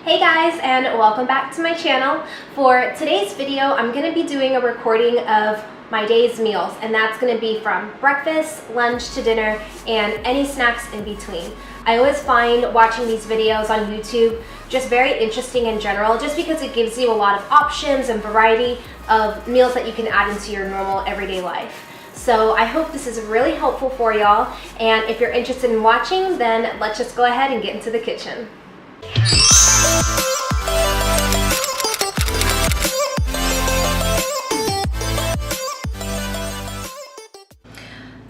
Hey guys, and welcome back to my channel. For today's video, I'm going to be doing a recording of my day's meals, and that's going to be from breakfast, lunch to dinner, and any snacks in between. I always find watching these videos on YouTube just very interesting in general, just because it gives you a lot of options and variety of meals that you can add into your normal everyday life. So I hope this is really helpful for y'all, and if you're interested in watching, then let's just go ahead and get into the kitchen.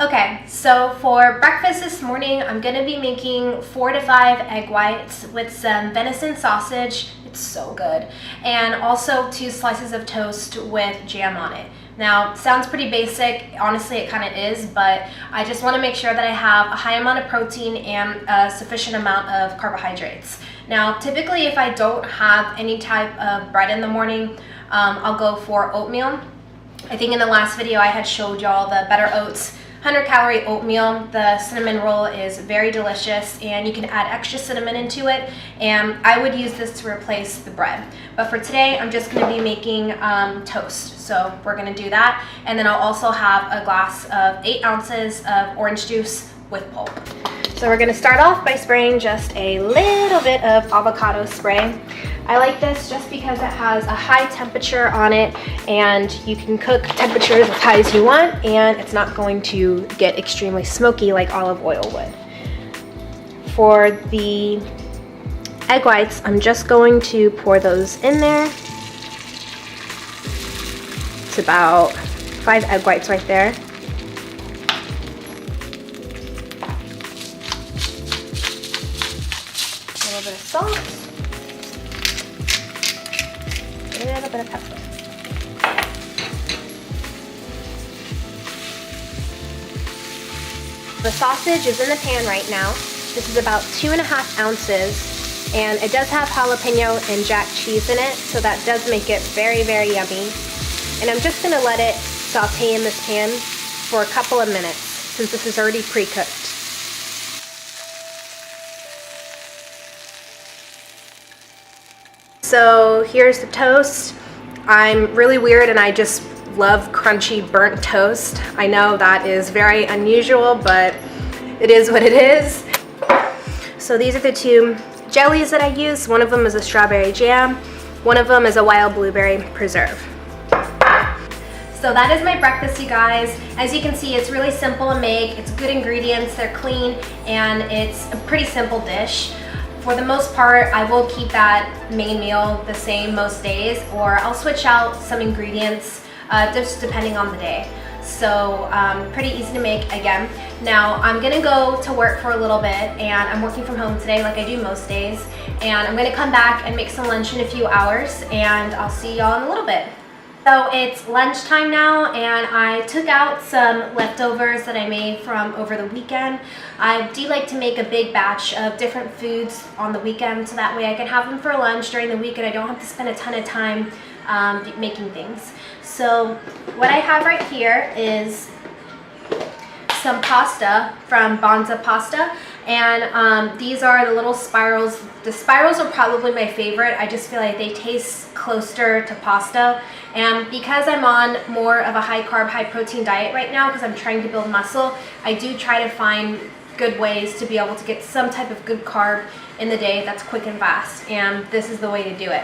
Okay, so for breakfast this morning, I'm going to be making 4 to 5 egg whites with some venison sausage. It's so good. And also 2 slices of toast with jam on it. Now, sounds pretty basic. Honestly, it kind of is, but I just want to make sure that I have a high amount of protein and a sufficient amount of carbohydrates. Now, typically, if I don't have any type of bread in the morning, I'll go for oatmeal. I think in the last video I had showed y'all the Better Oats 100-calorie oatmeal. The cinnamon roll is very delicious, and you can add extra cinnamon into it, and I would use this to replace the bread. But for today, I'm just going to be making toast, so we're going to do that. And then I'll also have a glass of 8 ounces of orange juice with pulp. So we're going to start off by spraying just a little bit of avocado spray. I like this just because it has a high temperature on it, and you can cook temperatures as high as you want, and it's not going to get extremely smoky like olive oil would. For the egg whites, I'm just going to pour those in there. It's about 5 egg whites right there. A little bit of salt. A little bit of pepper. The sausage is in the pan right now. This is about 2.5 ounces, and it does have jalapeno and jack cheese in it, so that does make it very, very yummy. And I'm just going to let it saute in this pan for a couple of minutes, since this is already pre-cooked. So here's the toast. I'm really weird and I just love crunchy burnt toast. I know that is very unusual, but it is what it is. So these are the 2 jellies that I use. One of them is a strawberry jam. One of them is a wild blueberry preserve. So that is my breakfast, you guys. As you can see, it's really simple to make. It's good ingredients, they're clean, and it's a pretty simple dish. For the most part, I will keep that main meal the same most days, or I'll switch out some ingredients just depending on the day. So pretty easy to make again. Now I'm gonna go to work for a little bit, and I'm working from home today like I do most days, and I'm gonna come back and make some lunch in a few hours, and I'll see y'all in a little bit. So it's lunchtime now, and I took out some leftovers that I made from over the weekend. I do like to make a big batch of different foods on the weekend, so that way I can have them for lunch during the week and I don't have to spend a ton of time making things. So what I have right here is some pasta from Banza pasta, and these are the little spirals. The spirals are probably my favorite. I just feel like they taste closer to pasta, and because I'm on more of a high carb, high protein diet right now, because I'm trying to build muscle, I do try to find good ways to be able to get some type of good carb in the day that's quick and fast, and this is the way to do it.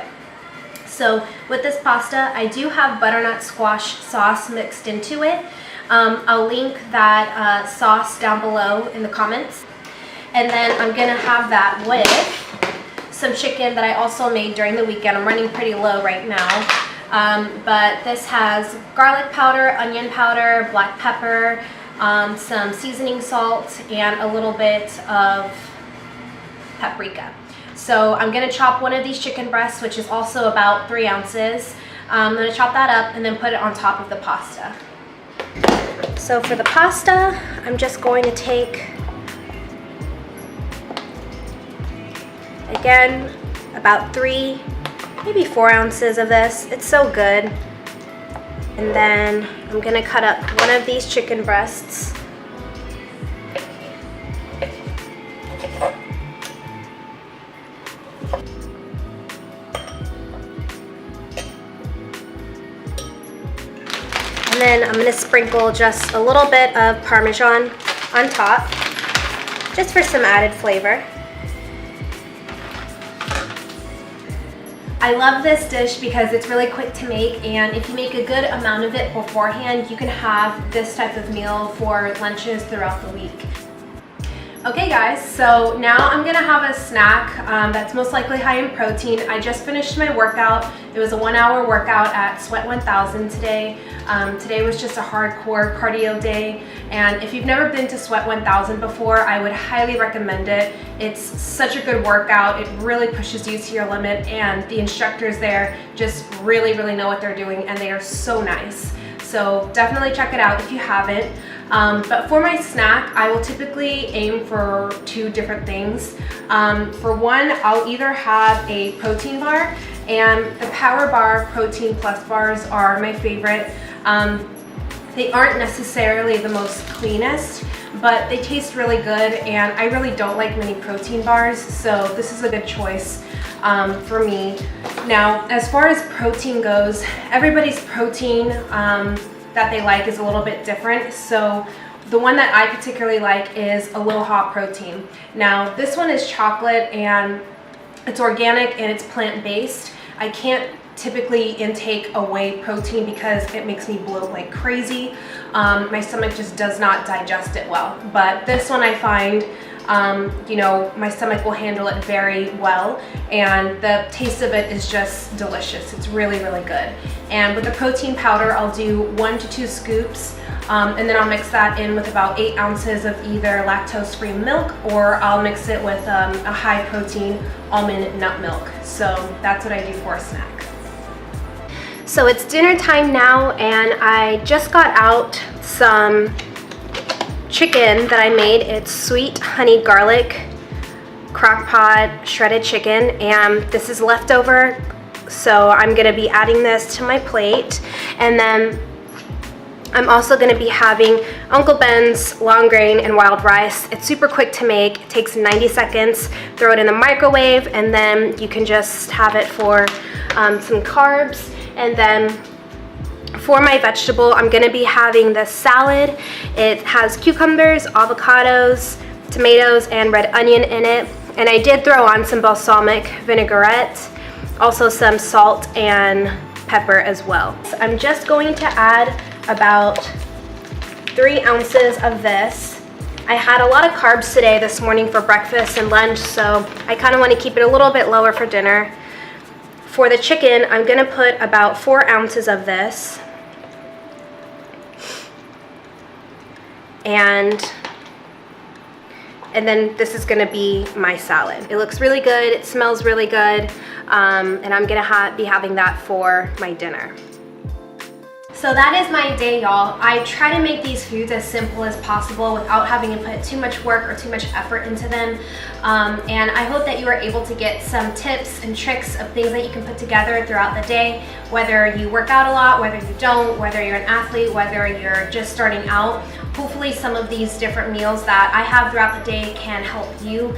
So with this pasta, I do have butternut squash sauce mixed into it. I'll link that sauce down below in the comments. And then I'm gonna have that with some chicken that I also made during the weekend. I'm running pretty low right now. But this has garlic powder, onion powder, black pepper, some seasoning salt, and a little bit of paprika. So I'm gonna chop one of these chicken breasts, which is also about 3 ounces. I'm gonna chop that up and then put it on top of the pasta. So for the pasta, I'm just going to take, again, about 3, maybe 4 ounces of this. It's so good. And then I'm gonna cut up one of these chicken breasts. then I'm gonna sprinkle just a little bit of Parmesan on top, just for some added flavor. I love this dish because it's really quick to make, and if you make a good amount of it beforehand, you can have this type of meal for lunches throughout the week. Okay guys, so now I'm gonna have a snack that's most likely high in protein. I just finished my workout. It was a 1-hour workout at Sweat 1000 today. Today was just a hardcore cardio day, and if you've never been to Sweat 1000 before, I would highly recommend it. It's such a good workout. It really pushes you to your limit, and the instructors there just really know what they're doing, and they are so nice. So definitely check it out if you haven't. But for my snack, I will typically aim for 2 different things. For one, I'll either have a protein bar, and the Power Bar Protein Plus bars are my favorite. They aren't necessarily the most cleanest, but they taste really good, and I really don't like many protein bars, so this is a good choice for me. Now, as far as protein goes, everybody's protein that they like is a little bit different. So the one that I particularly like is Aloha protein. Now, this one is chocolate, and it's organic and it's plant-based. I can't typically intake a whey protein because it makes me bloat like crazy. My stomach just does not digest it well. But this one I find, you know, my stomach will handle it very well, and the taste of it is just delicious. It's really good. And with the protein powder, I'll do 1 to 2 scoops, and then I'll mix that in with about 8 ounces of either lactose-free milk, or I'll mix it with a high protein almond nut milk. So that's what I do for a snack. So it's dinner time now, and I just got out some chicken that I made. It's sweet honey garlic Crockpot shredded chicken, and this is leftover, so I'm gonna be adding this to my plate. And then I'm also gonna be having Uncle Ben's long grain and wild rice. It's super quick to make. It takes 90 seconds. Throw it in the microwave, and then you can just have it for some carbs. And then for my vegetable, I'm gonna be having this salad. It has cucumbers, avocados, tomatoes, and red onion in it. And I did throw on some balsamic vinaigrette, also some salt and pepper as well. So I'm just going to add about 3 ounces of this. I had a lot of carbs today this morning for breakfast and lunch, so I kind of want to keep it a little bit lower for dinner. For the chicken, I'm gonna put about 4 ounces of this. And then this is gonna be my salad. It looks really good, it smells really good, and I'm gonna be having that for my dinner. So that is my day, y'all. I try to make these foods as simple as possible without having to put too much work or too much effort into them. And I hope that you are able to get some tips and tricks of things that you can put together throughout the day, whether you work out a lot, whether you don't, whether you're an athlete, whether you're just starting out. Hopefully some of these different meals that I have throughout the day can help you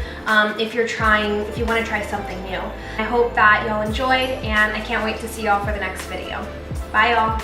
if you want to try something new. I hope that y'all enjoyed, and I can't wait to see y'all for the next video. Bye, y'all.